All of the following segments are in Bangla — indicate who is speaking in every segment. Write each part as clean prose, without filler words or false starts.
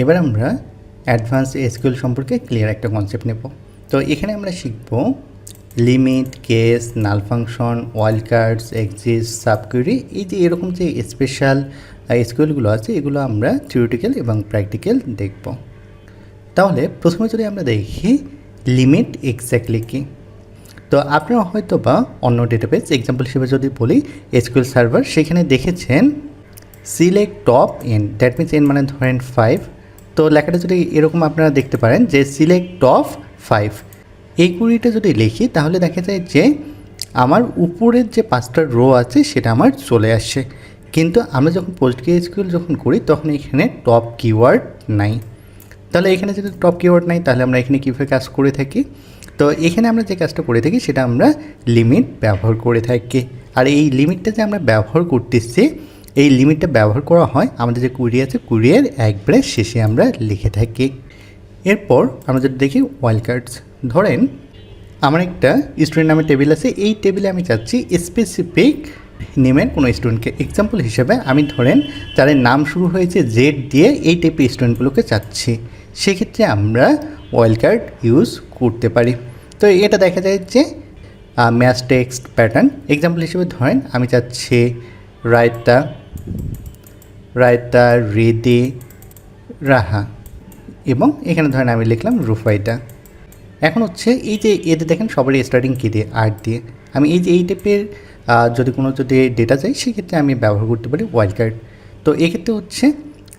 Speaker 1: এবার আমরা অ্যাডভান্স এসকিউএল সম্পর্কে ক্লিয়ার একটা কনসেপ্ট নেব। তো এখানে আমরা শিখব লিমিট, কেস, নাল ফাংশন, ওয়াইল্ড কার্ডস, এক্সিস্ট, সাবকুয়েরি, এই যে এরকম যে স্পেশাল এসকিউএলগুলো আছে এগুলো আমরা থিওরিটিক্যাল এবং প্র্যাকটিক্যাল দেখব। তাহলে প্রথমে যদি আমরা দেখি লিমিট এক্স্যাক্টলি কী, তো আপনারা হয়তো বা অন্য ডেটাবেস এক্সাম্পল হিসেবে যদি বলি এসকিউএল সার্ভার, সেখানে দেখেছেন select top N, that means N মানে ধরেন 5। তো লেখাটা যদি এরকম আপনারা দেখতে পারেন যে সিলেক্ট টপ 5, এই কুড়িটা যদি লিখি তাহলে দেখা যায় যে আমার উপরের যে 5টা রো আছে সেটা আমার চলে আসে। কিন্তু আমরা যখন পোস্টগ্রেসকিউএল যখন করি তখন এখানে টপ কিওয়ার্ড নাই। তাহলে এখানে যদি টপ কিওয়ার্ড নাই তাহলে আমরা এখানে কীভাবে কাজ করে থাকি? তো এখানে আমরা যে কাজটা করে থাকি সেটা আমরা লিমিট ব্যবহার করে থাকি। আর এই লিমিটটা যে আমরা ব্যবহার করতেছি, এই লিমিটটা ব্যবহার করা হয় আমাদের যে কুড়ি আছে কুড়ির একবারে শেষে আমরা লিখে থাকি। এরপর আমরা যদি দেখি ওয়াইল্ড কার্ডস, ধরেন আমার একটা স্টুডেন্ট নামের টেবিল আছে, এই টেবিলে আমি চাচ্ছি স্পেসিফিক নেমের কোনো স্টুডেন্টকে। এক্সাম্পল হিসেবে আমি ধরেন যাদের নাম শুরু হয়েছে জেড দিয়ে এই টাইপের স্টুডেন্টগুলোকে চাচ্ছি, সেক্ষেত্রে আমরা ওয়াইল্ড কার্ড ইউজ করতে পারি। তো এটা দেখা যায় যে ম্যাচ টেক্সট প্যাটার্ন। এক্সাম্পল হিসেবে ধরেন আমি চাচ্ছি রায়তা রিদি রাহা, এবং এখানে ধরেন আমি লিখলাম রুফাইদা। এখন হচ্ছে এই যে এদের দেখেন সবারই স্টার্টিং কী দিয়ে, আর দিয়ে। আমি এই যে এই টাইপের যদি ডেটা চাই সেক্ষেত্রে আমি ব্যবহার করতে পারি ওয়াইল্ড কার্ড। তো এক্ষেত্রে হচ্ছে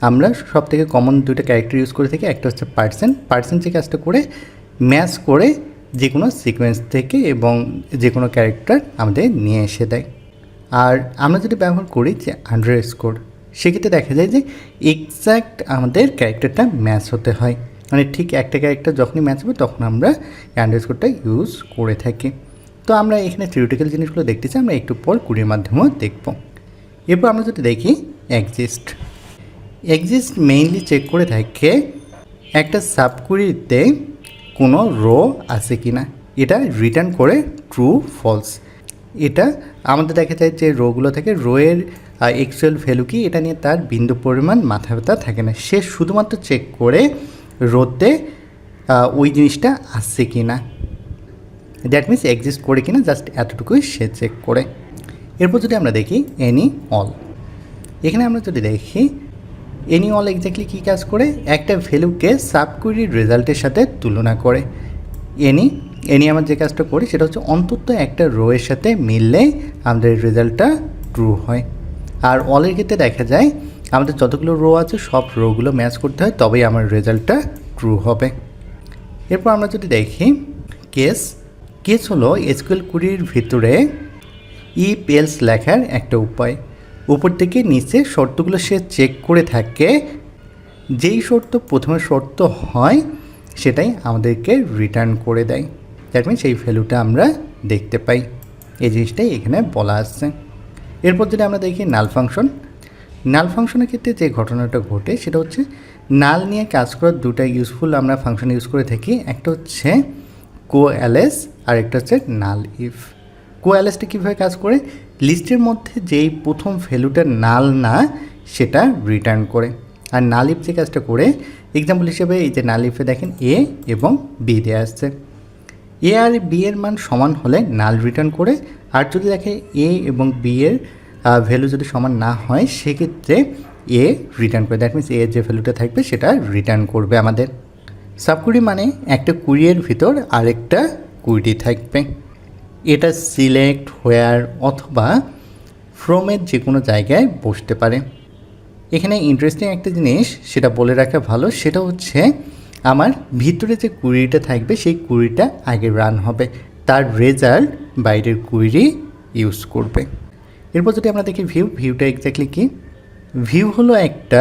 Speaker 1: আমরা সব থেকে কমন দুটো ক্যারেক্টার ইউজ করে থাকি, একটা হচ্ছে পার্সেন্ট যে কাজটা করে ম্যাচ করে যে কোনো সিকোয়েন্স থেকে এবং যে কোনো ক্যারেক্টার আমাদের নিয়ে এসে দেয়। আর আমরা যদি ব্যবহার করি যে আন্ডারস্কোর, সেক্ষেত্রে দেখা যায় যে এক্স্যাক্ট আমাদের ক্যারেক্টারটা ম্যাচ হতে হয়, মানে ঠিক একটা ক্যারেক্টার যখনই ম্যাচ হবে তখন আমরা আন্ডারস্কোরটা ইউজ করে থাকি। তো আমরা এখানে থিওরিটিক্যাল জিনিসগুলো দেখতেছি, আমরা একটু পর কুড়ির মাধ্যমেও দেখব। এরপর আমরা যদি দেখি এক্সিস্ট মেইনলি চেক করে থাকে একটা সাবকুয়েরিতে কোনো রো আছে কি না, এটা রিটার্ন করে ট্রু ফলস। এটা আমাদের দেখা যায় যে রোগুলো থাকে, রোয়ের অ্যাকচুয়াল ভ্যালু কি এটা নিয়ে তার বিন্দু পরিমাণ মাথা ব্যথা থাকে না, সে শুধুমাত্র চেক করে রোতে ওই জিনিসটা আসছে কি না, দ্যাট মিনস এক্সিস্ট করে কিনা, জাস্ট এতটুকুই সে চেক করে। এরপর যদি আমরা দেখি এনি অল, এখানে আমরা যদি দেখি এনি অল এক্স্যাক্টলি কী কাজ করে, একটা ভ্যালুকে সাবকুয়েরির রেজাল্টের সাথে তুলনা করে। এনি আমার যে কাজটা করি সেটা হচ্ছে অন্তত একটা রোয়ের সাথে মিললে আমাদের রেজাল্টটা ট্রু হয়। আর অলের ক্ষেত্রে দেখা যায় আমাদের যতগুলো রো আছে সব রোগুলো ম্যাচ করতে হয়, তবেই আমার রেজাল্টটা ট্রু হবে। এরপর আমরা যদি দেখি কেস হলো এসকিউএল কুড়ির ভিতরে ইফ এলস লেখার একটা উপায়। উপর থেকে নিচে শর্তগুলো সে চেক করে থাকে, যেই শর্ত প্রথমে শর্ত হয় সেটাই আমাদেরকে রিটার্ন করে দেয়, দ্যাট মিনস সেই ভ্যালুটা আমরা দেখতে পাই। এই জিনিসটাই এখানে বলা আসছে। এরপর যদি আমরা দেখি নাল ফাংশনের ক্ষেত্রে যে ঘটনাটা ঘটে সেটা হচ্ছে নাল নিয়ে কাজ করার দুটা ইউজফুল আমরা ফাংশন ইউজ করে থাকি, একটা হচ্ছে কোঅ্যালেস আর একটা হচ্ছে নাল ইফ। কোঅ্যালেসটা কীভাবে কাজ করে, লিস্টের মধ্যে যেই প্রথম ভ্যালুটা নাল না সেটা রিটার্ন করে। আর নাল ইফ যে কাজটা করে, এক্সাম্পল হিসেবে এই যে নাল ইফে দেখেন এ এবং বি দেওয়া আসছে, এ আর বি এর মান সমান হলে নাল রিটার্ন করে। আর যদি দেখে এ এবং বি এর ভ্যালু যদি সমান না হয় সেক্ষেত্রে এ রিটার্ন করে, দ্যাট মিনস এ যে ভ্যালুটা থাকবে সেটা রিটার্ন করবে আমাদের। সাবকুয়েরি মানে একটা কুড়ির ভিতর আরেকটা কুড়ি থাকবে, এটা সিলেক্ট, হোয়ার অথবা ফ্রমের যে কোনো জায়গায় বসতে পারে। এখানে ইন্টারেস্টিং একটা জিনিস সেটা বলে রাখা ভালো, সেটা হচ্ছে আমার ভিতরে যে কুড়িটা থাকবে সেই কুড়িটা আগে রান হবে, তার রেজাল্ট বাইরের কুড়ি ইউজ করবে। এরপর যদি আমরা দেখি ভিউটা এক্স্যাক্টলি কি, ভিউ হলো একটা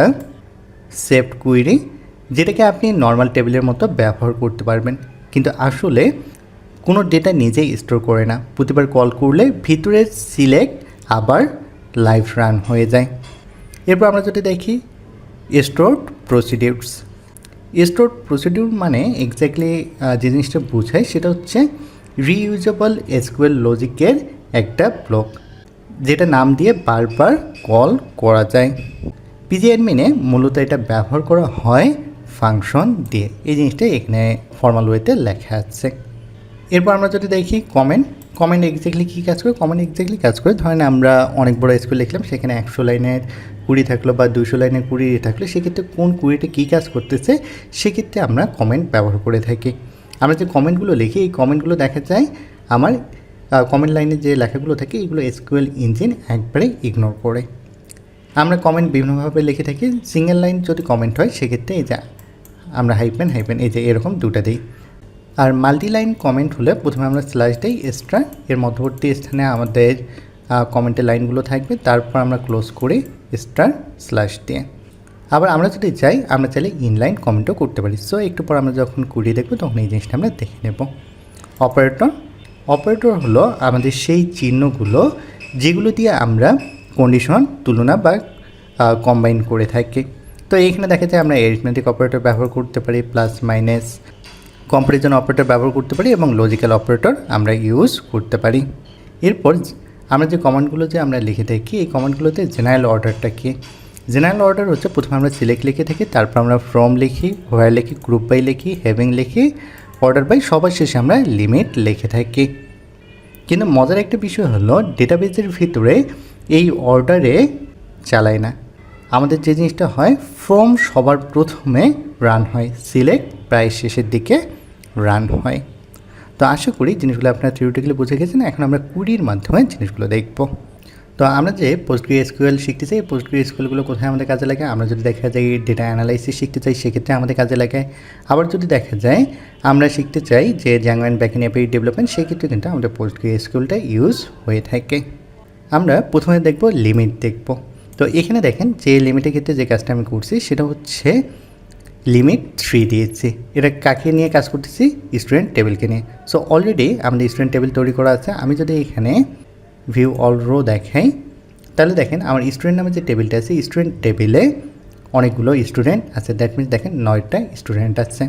Speaker 1: সেভড কুয়েরি যেটাকে আপনি নর্মাল টেবিলের মতো ব্যবহার করতে পারবেন, কিন্তু আসলে কোনো ডেটা নিজেই স্টোর করে না, প্রতিবার কল করলে ভিতরের সিলেক্ট আবার লাইভ রান হয়ে যায়। এরপর আমরা যদি দেখি স্টোরড প্রসিডিউর মানে এক্স্যাক্টলি যে জিনিসটা বোঝায় সেটা হচ্ছে রিইউজেবল এসকিউএল লজিকের একটা ব্লক, যেটা নাম দিয়ে বারবার কল করা যায়। পিজিঅ্যাডমিনে মূলত এটা ব্যবহার করা হয় ফাংশন দিয়ে, এই জিনিসটা এখানে ফর্মাল ওয়েতে লেখা আছে। এরপর আমরা যদি দেখি কমেন্ট এক্স্যাক্টলি কী কাজ করে। কমেন্ট এক্স্যাক্টলি কাজ করে, ধরেন আমরা অনেক বড় স্কুল লিখলাম, সেখানে 100 লাইনের 20 থাকলো বা 200 লাইনের 20 থাকলো, সেক্ষেত্রে কোন 20টা কী কাজ করতেছে সেক্ষেত্রে আমরা কমেন্ট ব্যবহার করে থাকি। আমরা যে কমেন্টগুলো লিখি এই কমেন্টগুলো দেখা যায় আমার কমেন্ট লাইনে যে লেখাগুলো থাকে এগুলো SQL ইঞ্জিন একবারে ইগনোর করে। আমরা কমেন্ট বিভিন্নভাবে লিখে থাকি। সিঙ্গেল লাইন যদি কমেন্ট হয় সেক্ষেত্রে এই যে আমরা হাইপেন এই যে এরকম দুটা দিই। আর মাল্টি লাইন কমেন্ট হলে প্রথমে আমরা স্ল্যাশ দিই এক্সট্রা, এর মধ্যবর্তী স্থানে আমাদের কমেন্টের লাইনগুলো থাকবে, তারপর আমরা ক্লোজ করি স্টার স্ল্যাশ দিয়ে। আবার আমরা যদি চাই আমরা চাইলে ইনলাইন কমেন্টও করতে পারি। সো একটু পর আমরা যখন কুড়িয়ে দেখব তখন এই জিনিসটা আমরা দেখে নেব। অপারেটর হলো আমাদের সেই চিহ্নগুলো যেগুলো দিয়ে আমরা কন্ডিশন তুলনা বা কম্বাইন করে থাকি। তো এইখানে দেখা যায় আমরা অ্যারিথমেটিক অপারেটর ব্যবহার করতে পারি, প্লাস মাইনাস, কম্পারিজন অপারেটর ব্যবহার করতে পারি এবং লজিক্যাল অপারেটর আমরা ইউজ করতে পারি। এরপর আমরা যে কমান্ডগুলো যে আমরা লিখে থাকি এই কমান্ডগুলোতে জেনারেল অর্ডারটা কী? জেনারেল অর্ডার হচ্ছে প্রথমে আমরা সিলেক্ট লিখে থাকি, তারপর আমরা ফ্রম লিখি, হোয়ার লিখি, গ্রুপ বাই লিখি, হ্যাভিং লিখি, অর্ডার বাই, সবার শেষে আমরা লিমিট লিখে থাকি। কিন্তু মজার একটা বিষয় হলো ডেটাবেসের ভিতরে এই অর্ডারে চালায় না। আমাদের যে জিনিসটা হয় ফ্রম সবার প্রথমে রান হয়, সিলেক্ট প্রায় শেষের দিকে রান হয়। তো আশা করি জিনিসগুলো আপনারা থিওরিটিক্যালি বুঝে গেছেন। এখন আমরা কুড়ির মাধ্যমে জিনিসগুলো দেখব। তো আমরা যে PostgreSQL শিখতে চাই, PostgreSQLগুলো কোথায় আমাদের কাজে লাগে? আমরা যদি দেখা যায় ডেটা অ্যানালাইসিস শিখতে চাই সেক্ষেত্রে আমাদের কাজে লাগে। আবার যদি দেখা যায় আমরা শিখতে চাই যে Django and backend API development, সেক্ষেত্রে কিন্তু আমাদের PostgreSQLটা ইউজ হয়ে থাকে। আমরা প্রথমে দেখব লিমিট দেখব। তো এখানে দেখেন যে লিমিটের ক্ষেত্রে যে কাজটা আমি করছি সেটা হচ্ছে লিমিট 3 দিয়েছি। এটা কাকে নিয়ে কাজ করতেছি? স্টুডেন্ট টেবিলকে নিয়ে। সো অলরেডি আমাদের স্টুডেন্ট টেবিল তৈরি করা আছে। আমি যদি এখানে ভিউ অল রো দেখাই তাহলে দেখেন আমার স্টুডেন্ট নামে যে টেবিলটা আছে স্টুডেন্ট টেবিলে অনেকগুলো স্টুডেন্ট আছে। দ্যাট মিনস দেখেন 9টা স্টুডেন্ট আছে।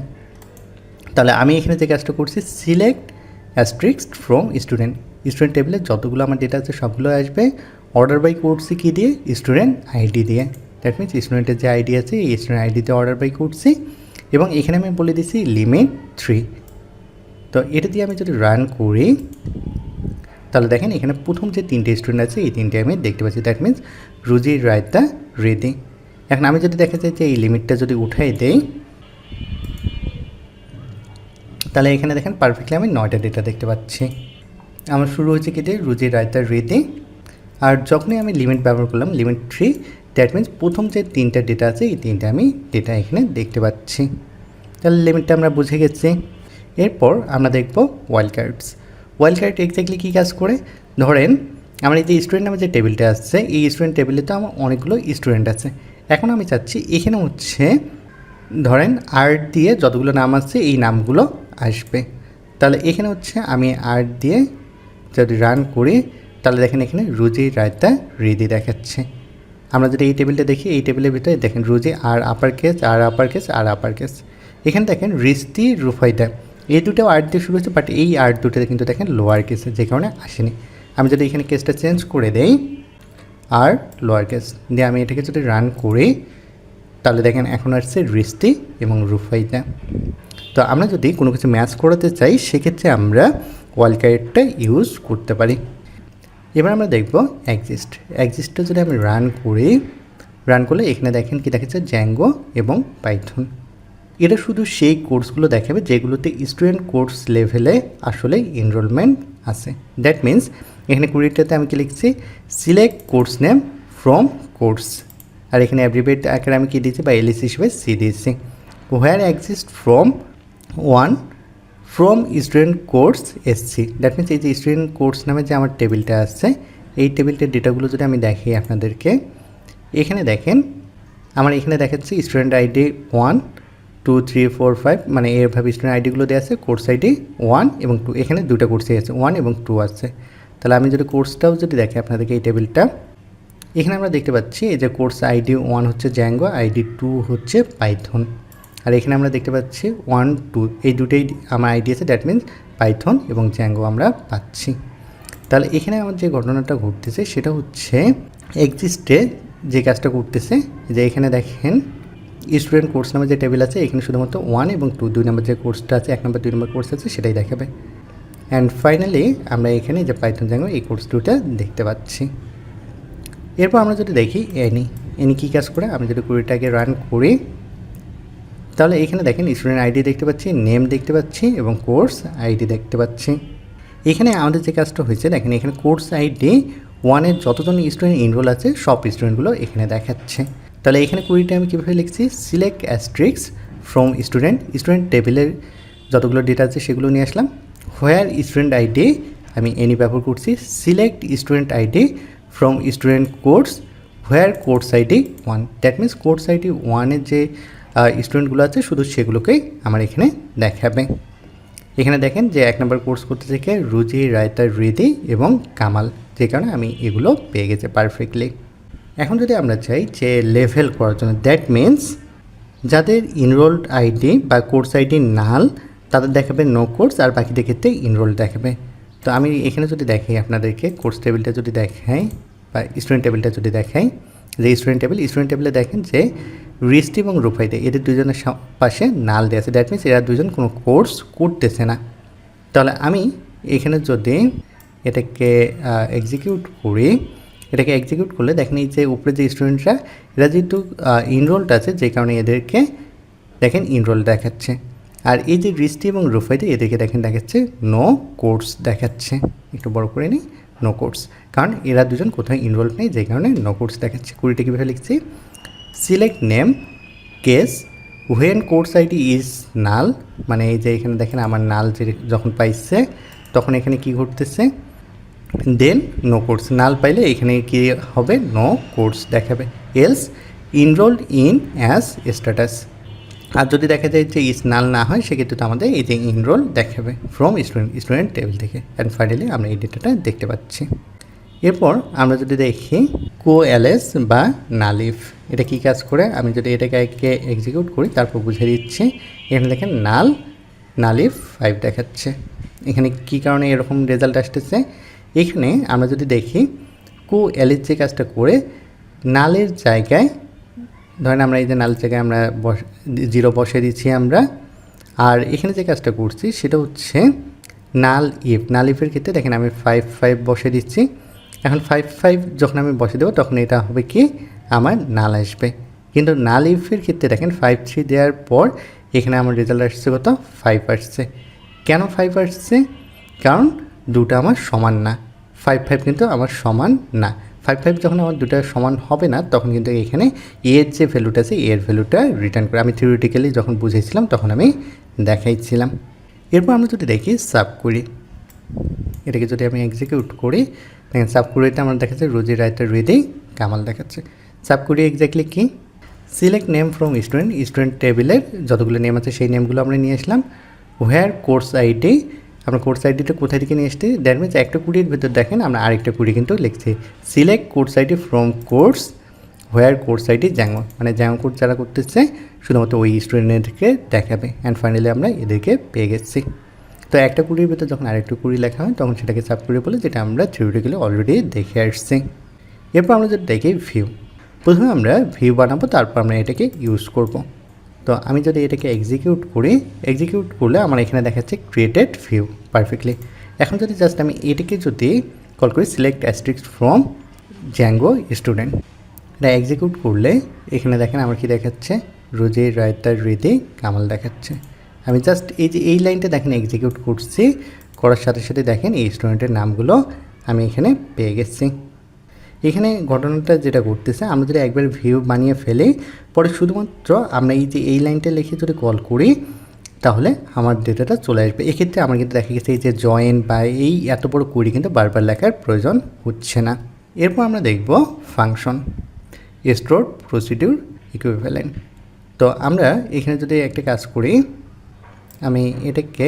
Speaker 1: তাহলে আমি এখানে যে কাজটা করছি সিলেক্ট অ্যাস্ট্রিক্স ফ্রম স্টুডেন্ট টেবিলে যতগুলো আমার ডেটা আছে সবগুলো আসবে। অর্ডার বাই করছি কী দিয়ে? স্টুডেন্ট আইডি দিয়ে। দ্যাট মিনস স্টুডেন্টের যে আইডি আছে এই স্টুডেন্ট আইডিতে অর্ডার বাই করছি এবং এখানে আমি বলে দিচ্ছি লিমিট 3। তো এটা দিয়ে আমি যদি রান করি তাহলে দেখেন এখানে প্রথম যে 3টে স্টুডেন্ট আছে এই 3টে আমি দেখতে পাচ্ছি। দ্যাট মিনস রুজি, রায়তা, রিদি। এখন আমি যদি দেখা যায় যে এই লিমিটটা যদি উঠাই দেই তাহলে এখানে দেখেন পারফেক্টলি আমি 9টা ডেটা দেখতে পাচ্ছি। আমার শুরু হচ্ছে কি দিয়ে রুজি, রায়তা, রিদি। আর যখনই আমি লিমিট ব্যবহার করলাম লিমিট 3, দ্যাট মিনস প্রথম যে 3টা ডেটা আছে এই 3টে আমি ডেটা এখানে দেখতে পাচ্ছি। তাহলে লিমিটটা আমরা বুঝে গেছি। এরপর আমরা দেখব ওয়াইল্ড কার্ড এক্স্যাক্টলি কী কাজ করে? ধরেন আমার এই যে স্টুডেন্ট নামে যে টেবিলটা আসছে এই স্টুডেন্ট টেবিলে তো আমার অনেকগুলো স্টুডেন্ট আছে। এখন আমি চাচ্ছি এখানে হচ্ছে ধরেন আর্ট দিয়ে যতগুলো নাম আসছে এই নামগুলো আসবে। তাহলে এখানে হচ্ছে আমি আর্ট দিয়ে যদি রান করি তাহলে দেখেন এখানে রুজি, রায়তা, রিদি দেখাচ্ছে। আমরা যদি এই টেবিলটা দেখি এই টেবিলের ভিতরে দেখেন রুজি আর আপার কেস আর আপার কেস আর আপার কেস। এখানে দেখেন রিস্তি, রুফাইদা এই দুটো আর্ট দিয়ে শুরু হচ্ছে, বাট এই আর্ট দুটোতে কিন্তু দেখেন লোয়ার কেসে, যে কারণে আসেনি। আমি যদি এখানে কেসটা চেঞ্জ করে দেই আর লোয়ার কেস দিয়ে আমি এটাকে যদি রান করি তাহলে দেখেন এখন আসছে রিস্তি এবং রুফাইদা। তো আমরা যদি কোনো কিছু ম্যাচ করাতে চাই সেক্ষেত্রে আমরা ওয়াইল্ড কার্ডটা ইউজ করতে পারি। এবার আমরা দেখব এক্সিস্টটা যদি আমি রান করলে এখানে দেখেন কি দেখাচ্ছে জ্যাঙ্গো এবং পাইথন। এটা শুধু সেই কোর্সগুলো দেখাবে যেগুলোতে স্টুডেন্ট কোর্স লেভেলে আসলে এনরোলমেন্ট আছে। দ্যাট মিনস এখানে কুড়িটাতে আমি কি লিখছি select course name from course, আর এখানে অ্যাব্রিভিয়েট আকারে আমি কী দিয়েছি বা এলএস হিসেবে সি দিয়েছি। Where exist from student course SC. That means এই যে স্টুডেন্ট কোর্স নামে যে আমার টেবিলটা আসছে এই টেবিলটার ডেটাগুলো যদি আমি দেখি আপনাদেরকে, এখানে দেখেন আমার এখানে দেখাচ্ছে স্টুডেন্ট আইডি 1 2 3 4 5 মানে এভাবে স্টুডেন্ট আইডিগুলো দেওয়া আছে। কোর্স আইডি 1 এবং 2, এখানে দুটো কোর্সই আছে 1 এবং 2 আছে। তাহলে আমি যদি কোর্সটাও যদি দেখি আপনাদেরকে এই টেবিলটা, এখানে আমরা দেখতে পাচ্ছি এই যে কোর্স আইডি 1 হচ্ছে জ্যাঙ্গো, আইডি 2 হচ্ছে পাইথন। আর এখানে আমরা দেখতে পাচ্ছি 1 2 এই দুটোই আমার আইডি আছে। দ্যাট মিনস পাইথন এবং জ্যাঙ্গো আমরা পাচ্ছি। তাহলে এখানে আমার যে ঘটনাটা ঘটতেছে সেটা হচ্ছে এক্সিস্টে যে কাজটা করতেছে যে এখানে দেখেন স্টুডেন্ট কোর্স নামে যে টেবিল আছে এখানে শুধুমাত্র 1 এবং 2 2 নম্বর যে কোর্সটা আছে 1 নম্বর 2 নম্বর কোর্স আছে সেটাই দেখাবে। অ্যান্ড ফাইনালি আমরা এখানে যে পাইথন জ্যাঙ্গো এই কোর্স দুটা দেখতে পাচ্ছি। এরপর আমরা যদি দেখি এনি কী কাজ করে, আমি যদি কুড়িটাকে রান করি তাহলে এখানে দেখেন স্টুডেন্ট আইডি দেখতে পাচ্ছি, নেম দেখতে পাচ্ছি এবং কোর্স আইডি দেখতে পাচ্ছি। এখানে আমাদের যে কাজটা হয়েছে দেখেন এখানে কোর্স আইডি 1-এর যতজন স্টুডেন্ট এনরোল আছে সব স্টুডেন্টগুলো এখানে দেখাচ্ছে। তাহলে এখানে কুড়িটা আমি কীভাবে লিখছি, সিলেক্ট অ্যাস্ট্রিক্স ফ্রম স্টুডেন্ট টেবিলের যতগুলো ডেটা আছে সেগুলো নিয়ে আসলাম। হোয়ার স্টুডেন্ট আইডি আমি এনি ব্যবহার করছি, select student ID from student course where course ID 1, that means course ID 1-এর যে স্টুডেন্টগুলো আছে শুধু সেগুলোকেই আমার এখানে দেখাবে। এখানে দেখেন যে 1 নম্বর কোর্স করতে থেকে রুজি, রায়তা, রিদি এবং কামাল, যে কারণে আমি এগুলো পেয়ে গেছি পারফেক্টলি। এখন যদি আমরা চাই যে লেভেল করার জন্য, দ্যাট মিনস যাদের ইনরোলড আইডি বা কোর্স আইডি নাল তাদের দেখাবে নো কোর্স, আর বাকিদের ক্ষেত্রে ইনরোল দেখাবে। তো আমি এখানে যদি দেখাই আপনাদেরকে কোর্স টেবিলটা যদি দেখাই বা স্টুডেন্ট টেবিলটা যদি দেখাই, যে স্টুডেন্ট টেবিলে দেখেন যে রিস্টি এবং রুফাইতে এদের দুজনের পাশে নাল দেওয়া আছে, দ্যাট মিনস এরা দুজন কোনো কোর্স করতেছে না। তাহলে আমি এখানে যদি এটাকে এক্সিকিউট করি, এটাকে এক্সিকিউট করলে দেখেন এই যে উপরে যে স্টুডেন্টরা এরা যেহেতু ইনরোলড আছে যে কারণে এদেরকে দেখেন ইনরোল দেখাচ্ছে, আর এই যে রিস্টি এবং রুফাইতে এদেরকে দেখেন দেখাচ্ছে নো কোর্স দেখাচ্ছে। একটু বড় করে নিই, নো কোর্স, কারণ এরা দুজন কোথাও ইনরোল নেই যে কারণে নো কোর্স দেখাচ্ছে। কুড়িটা কীভাবে লিখছি, select name case when course ID is null, মানে এই যে এখানে দেখেন আমার নাল যে যখন পাইছে তখন এখানে কি ঘটতেছে, দেন নো কোর্স, নাল পাইলে এখানে কি হবে, নো কোর্স দেখাবে। এলস ইনরোলড ইন অ্যাজ স্ট্যাটাস, আর যদি দেখা যায় যে ইজ নাল না হয় সেক্ষেত্রে তো আমাদের এই যে ইনরোল দেখাবে ফ্রম স্টুডেন্ট টেবিল থেকে। অ্যান্ড ফাইনালি আমরা এই ডেটাটা দেখতে পাচ্ছি। এরপর আমরা যদি দেখি কোএলএস বা নালিফ, এটা কী কাজ করে, আমি যদি এটাকে এক্সিকিউট করি তারপর বুঝে দিচ্ছি। এখানে দেখেন নালিফ 5 দেখাচ্ছে। এখানে কী কারণে এরকম রেজাল্ট আসতেছে, এখানে আমরা যদি দেখি কোএলএস যে কাজটা করে নালের জায়গায় ধরেন আমরা এই যে নালের জায়গায় আমরা 0 বসিয়ে দিচ্ছি আমরা, আর এখানে যে কাজটা করছি সেটা হচ্ছে নাল ইফের ক্ষেত্রে দেখেন আমি 5 বসিয়ে দিচ্ছি। এখন 5 যখন আমি বসে দেবো তখন এটা হবে কি আমার নাল আসবে, কিন্তু নাল ইফের ক্ষেত্রে দেখেন 5 3 দেওয়ার পর এখানে আমার রেজাল্ট আসছে কত, 5 আসছে। কেন 5 আসছে, কারণ দুটো আমার সমান না, 5 কিন্তু আমার সমান না। 5 যখন আমার দুটো সমান হবে না তখন কিন্তু এখানে এর যে ভ্যালুটা আছে এর ভ্যালুটা রিটার্ন করে, আমি থিওরিটিক্যালি যখন বুঝেছিলাম তখন আমি দেখাইছিলাম। এরপর আমরা যদি দেখি সাবকুয়েরি, এটাকে যদি আমি এক্সিকিউট করি দেখেন সাবকুয়েরিতে আমার দেখাচ্ছে রুজি, রায়তা, রিদি, কামাল দেখাচ্ছে। সাবকুয়েরি এক্স্যাক্টলি কি, সিলেক্ট নেম ফ্রম স্টুডেন্ট টেবিলের যতগুলো নেম আছে সেই নেমগুলো আমরা নিয়ে আসলাম। হোয়ার কোর্স আইডি, আমরা কোর্স আইডিটা কোথায় থেকে নিয়ে এসছি, দ্যাট মিনস একটা কুড়ির ভিতর দেখেন আমরা আরেকটা কুড়ি কিন্তু লিখছি, select course ID from course where course ID Zango, মানে জ্যাঙ্গো কোর্স যারা করতেছে শুধুমাত্র ওই স্টুডেন্টদেরকে দেখাবে। অ্যান্ড ফাইনালি আমরা এদেরকে পেয়ে গেছি। তো একটা কুড়ির ভিতর যখন আরেকটু কুড়ি লেখা হয় তখন সেটাকে সাবকুয়েরি বলে, যেটা আমরা থিওরিটিক্যালি অলরেডি দেখে আসছি। এরপর আমরা যদি দেখি ভিউ, প্রথমে আমরা ভিউ বানাবো তারপর আমরা এটাকে ইউজ করব। তো আমি যদি এটাকে এক্সিকিউট করলে আমার এখানে দেখাচ্ছে ক্রিয়েটেড ভিউ পারফেক্টলি। এখন যদি জাস্ট আমি এটাকে যদি কল করি সিলেক্ট অ্যাস্ট্রিক্স ফ্রম জ্যাঙ্গো স্টুডেন্ট, এটা এক্সিকিউট করলে এখানে দেখেন আমার কি দেখাচ্ছে, রুজি, রায়তা, রিদি, কামাল দেখাচ্ছে। আমি জাস্ট এই লাইনটা দেখেন এক্সিকিউট করছি, করার সাথে সাথে দেখেন এই স্টুডেন্টের নামগুলো আমি এখানে পেয়ে গেছি। এখানে ঘটনাটা যেটা ঘটতেছে, আমরা যদি একবার ভিউ বানিয়ে ফেলি পরে শুধুমাত্র আমরা এই লাইনটা লিখে যদি কল করি তাহলে আমার ডেটাটা চলে আসবে। এক্ষেত্রে আমার কিন্তু দেখা গেছে এই যে জয়েন বা এই এত বড় কোয়েরি কিন্তু বারবার লেখার প্রয়োজন হচ্ছে না। এরপর আমরা দেখব ফাংশন, স্টোর, প্রসিডিউর, ইকুইভ্যালেন্ট। তো আমরা এখানে যদি একটা কাজ করি, আমি এটাকে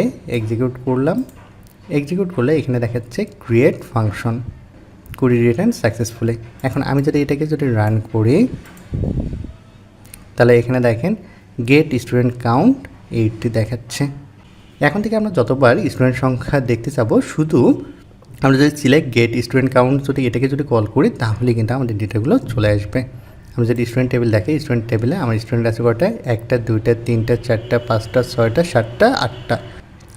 Speaker 1: এক্সিকিউট করলে এখানে দেখাচ্ছে ক্রিয়েট ফাংশন, কুড়ি রিটার্ন সাকসেসফুলি। এখন আমি যদি এটাকে রান করি তাহলে এখানে দেখেন গেট স্টুডেন্ট কাউন্ট 80 দেখাচ্ছে। এখন থেকে আমরা যতবার স্টুডেন্ট সংখ্যা দেখতে চাবো শুধু আমরা যদি সিলেক্ট গেট স্টুডেন্ট কাউন্ট এটাকে কল করি তাহলে কিন্তু আমাদের ডেটাগুলো চলে আসবে। আমি যদি স্টুডেন্ট টেবিল দেখি, স্টুডেন্ট টেবিলে আমার স্টুডেন্ট আছে কটা, 1টা 2টা 3টা 4টা 5টা 6টা 7টা 8টা,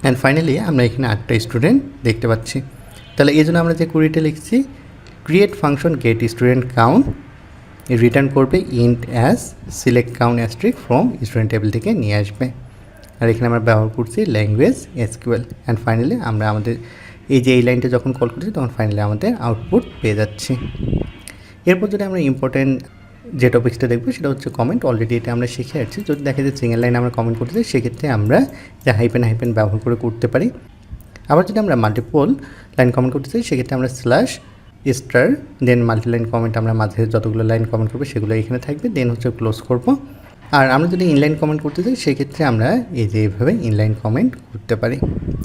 Speaker 1: অ্যান্ড ফাইনালি আমরা এখানে 8টা স্টুডেন্ট দেখতে পাচ্ছি। তাহলে এই জন্য আমরা যে কুড়িটা লিখছি, create function get student count return করবে int as select count asterisk from student table থেকে নিয়ে আসবে। আর এখানে আমরা ব্যবহার করছি ল্যাঙ্গুয়েজ SQL, অ্যান্ড ফাইনালি আমরা আমাদের এই লাইনটা যখন কল করছি তখন ফাইনালি আমাদের আউটপুট পেয়ে যাচ্ছি। এরপর যদি আমরা ইম্পর্টেন্ট যে টপিক্সটা দেখবো সেটা হচ্ছে কমেন্ট। অলরেডি এটা আমরা শিখে আসছি। যদি দেখা যায় সিঙ্গেল লাইন আমরা কমেন্ট করতে চাই, সেক্ষেত্রে আমরা যে হাইপেন ব্যবহার করে করতে পারি। আবার যদি আমরা মাল্টিপল লাইন কমেন্ট করতে চাই, সেক্ষেত্রে আমরা স্ল্যাশ স্টার দেন মাল্টি লাইন কমেন্ট, আমরা মাঝে যতগুলো লাইন কমেন্ট করবো সেগুলো এখানে থাকবে, দেন হচ্ছে ক্লোজ করব। আর আমরা যদি ইনলাইন কমেন্ট করতে চাই, সেক্ষেত্রে আমরা এই যে এইভাবে ইনলাইন কমেন্ট করতে পারি।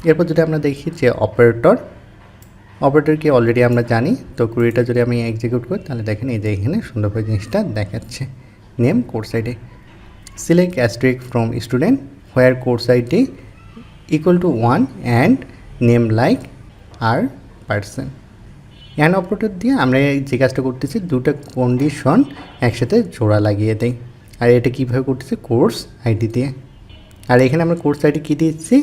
Speaker 1: এরপর যদি আমরা দেখি যে অপারেটরকে অলরেডি আমরা জানি, তো কুড়িটা যদি আমি এক্সিকিউট করি তাহলে দেখেন এই যে এখানে সুন্দরভাবে জিনিসটা দেখাচ্ছে। Name course ID, select asterisk from student where course ID equal to 1 and name like আর পার্সন। অ্যান্ড অপারেটর দিয়ে আমরা যে কাজটা করতেছি, দুটো কন্ডিশন একসাথে জোড়া লাগিয়ে দেই। আর এটা কীভাবে করতেছি, কোর্স আইডি দিয়ে। আর এখানে আমরা কোর্স আইডি কী দিয়েছি,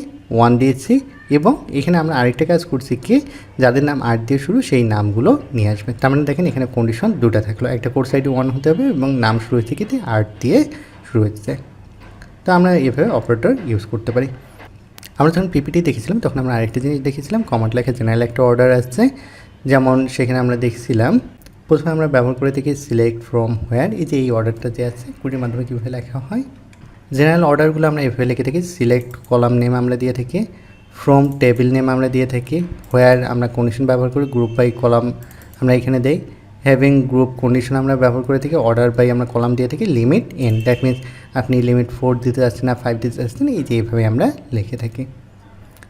Speaker 1: 1 দিয়েছি, এবং এখানে আমরা আরেকটা কাজ করছি কি, যাদের নাম আর দিয়ে শুরু সেই নামগুলো নিয়ে আসবে। তার মানে দেখেন এখানে কন্ডিশন দুটো থাকলো, একটা কোর্স আইডি 1 হতে হবে এবং নাম শুরু হচ্ছে কি দিয়ে, আর দিয়ে শুরু হচ্ছে। তো আমরা এভাবে অপারেটর ইউজ করতে পারি। আমরা যখন পিপিটি দেখেছিলাম তখন আমরা আরেকটা জিনিস দেখেছিলাম, কমান্ড লেখা জেনারেল একটা অর্ডার আসছে। যেমন সেখানে আমরা দেখছিলাম প্রথমে আমরা ব্যবহার করে থাকি সিলেক্ট ফ্রম হোয়ার, এই যে এই অর্ডারটা যে আছে কুড়ির মাধ্যমে কীভাবে লেখা হয়। জেনারেল অর্ডারগুলো আমরা এভাবে লিখে থাকি, সিলেক্ট কলাম নেম আমরা দিয়ে থাকি, ফ্রম টেবিল নেম আমরা দিয়ে থাকি, হোয়ার আমরা কন্ডিশন ব্যবহার করি, গ্রুপ বাই কলাম আমরা এখানে দেই, হ্যাভিং গ্রুপ কন্ডিশন আমরা ব্যবহার করে থাকি, অর্ডার বাই আমরা কলাম দিয়ে থাকি, লিমিট এন, দ্যাট মিনস আপনি লিমিট 4 দিতে যাচ্ছেন না 5 দিতে যাচ্ছেন, এই যে এইভাবে আমরা লিখে থাকি।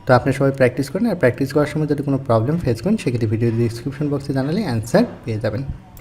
Speaker 1: তো আপনি সবাই প্র্যাকটিস করেন, আর প্র্যাকটিস করার সময় যদি কোনো প্রবলেম ফেস করেন সেক্ষেত্রে ভিডিও ডিসক্রিপশন বক্সে জানালে অ্যান্সার পেয়ে যাবেন।